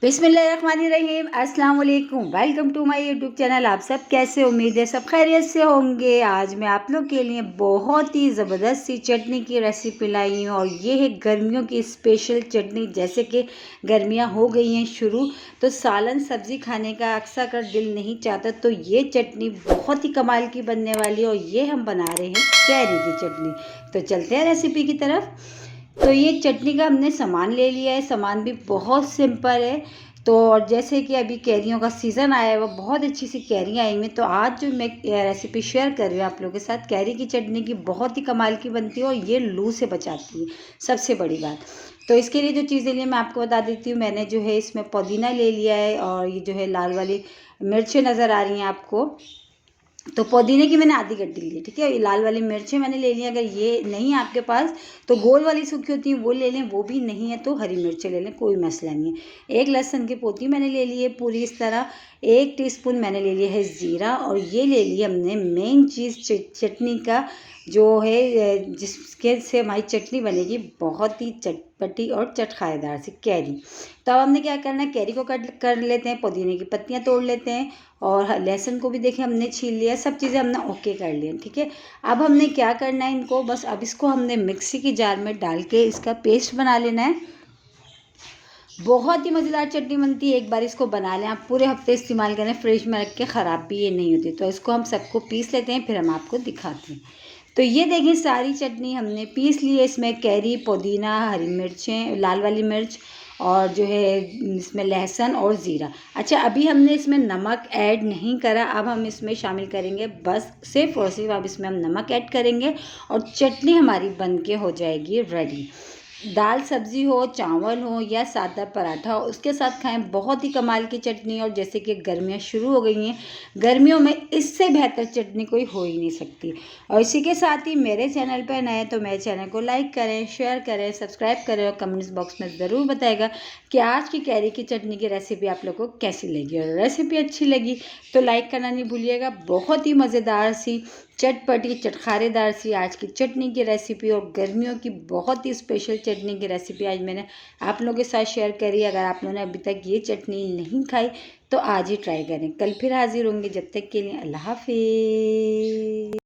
बिस्मिल्लाहिर्रहमानिर्रहीम, अस्सलाम वालेकुम। Welcome to my YouTube channel. आप सब कैसे, उम्मीद है सब खैरियत से होंगे। आज मैं आप लोग के लिए बहुत ही ज़बरदस्त सी चटनी की रेसिपी लाई हूँ और ये है गर्मियों की स्पेशल चटनी। जैसे कि गर्मियाँ हो गई हैं शुरू, तो सालन सब्ज़ी खाने का अक्सर कर दिल नहीं चाहता, तो ये चटनी बहुत ही कमाल की बनने वाली है और ये हम बना रहे हैं कैरी की चटनी। तो चलते हैं रेसिपी की तरफ। तो ये चटनी का हमने सामान ले लिया है। सामान भी बहुत सिंपल है। तो और जैसे कि अभी कैरियों का सीज़न आया है, वो बहुत अच्छी सी कैरियाँ आई हुई हैं। तो आज जो मैं रेसिपी शेयर कर रही हूँ आप लोगों के साथ, कैरी की चटनी की बहुत ही कमाल की बनती है और ये लू से बचाती है, सबसे बड़ी बात। तो इसके लिए जो चीज़ें लिए मैं आपको बता देती हूँ। मैंने जो है इसमें पुदीना ले लिया है और ये जो है लाल वाली मिर्चें नज़र आ रही हैं आपको, तो पुदीने की मैंने आधी गड्डी ली, ठीक है। ये लाल वाली मिर्चें मैंने ले ली। अगर ये नहीं है आपके पास तो गोल वाली सूखी होती है वो ले लें, वो भी नहीं है तो हरी मिर्चें ले लें, कोई मसला नहीं है। एक लहसुन की पोती मैंने ले ली है पूरी इस तरह। 1 टीस्पून मैंने ले लिया है ज़ीरा और ये ले लिया हमने मेन चीज़ चटनी का जो है, जिसके से हमारी चटनी बनेगी बहुत ही चटपटी और चटखारेदार सी, कैरी। तो अब हमने क्या करना है, कैरी को कट कर लेते हैं, पुदीने की पत्तियां तोड़ लेते हैं और लहसुन को भी देखें हमने छील लिया। सब चीज़ें हमने ओके कर लिया, ठीक है। अब हमने क्या करना है, इनको बस अब इसको हमने मिक्सी की जार में डाल के इसका पेस्ट बना लेना है। बहुत ही मज़ेदार चटनी बनती है। एक बार इसको बना लें, आप पूरे हफ्ते इस्तेमाल करें, फ्रिज में रख के ख़राब भी ये नहीं होती। तो इसको हम सबको पीस लेते हैं, फिर हम आपको दिखाते हैं। तो ये देखें सारी चटनी हमने पीस ली है। इसमें कैरी, पुदीना, हरी मिर्चें, लाल वाली मिर्च और जो है इसमें लहसुन और ज़ीरा। अच्छा, अभी हमने इसमें नमक ऐड नहीं करा, अब हम इसमें शामिल करेंगे बस सिर्फ और सिर्फ अब इसमें हम नमक ऐड करेंगे और चटनी हमारी बन के हो जाएगी रेडी। दाल सब्ज़ी हो, चावल हो या सादा पराठा हो, उसके साथ खाएं, बहुत ही कमाल की चटनी। और जैसे कि गर्मियाँ शुरू हो गई हैं, गर्मियों में इससे बेहतर चटनी कोई हो ही नहीं सकती। और इसी के साथ ही मेरे चैनल पर नए तो मेरे चैनल को लाइक करें, शेयर करें, सब्सक्राइब करें और कमेंट्स बॉक्स में ज़रूर बताएगा कि आज की कैरी की चटनी की रेसिपी आप लोग को कैसी लगी। और रेसिपी अच्छी लगी तो लाइक करना नहीं भूलिएगा। बहुत ही मज़ेदार सी, चटपटी, चटखारेदार सी आज की चटनी की रेसिपी और गर्मियों की बहुत ही स्पेशल चटनी की रेसिपी आज मैंने आप लोगों के साथ शेयर करी। अगर आप लोगों ने अभी तक ये चटनी नहीं खाई तो आज ही ट्राई करें। कल फिर हाजिर होंगे, जब तक के लिए अल्लाह हाफिज़।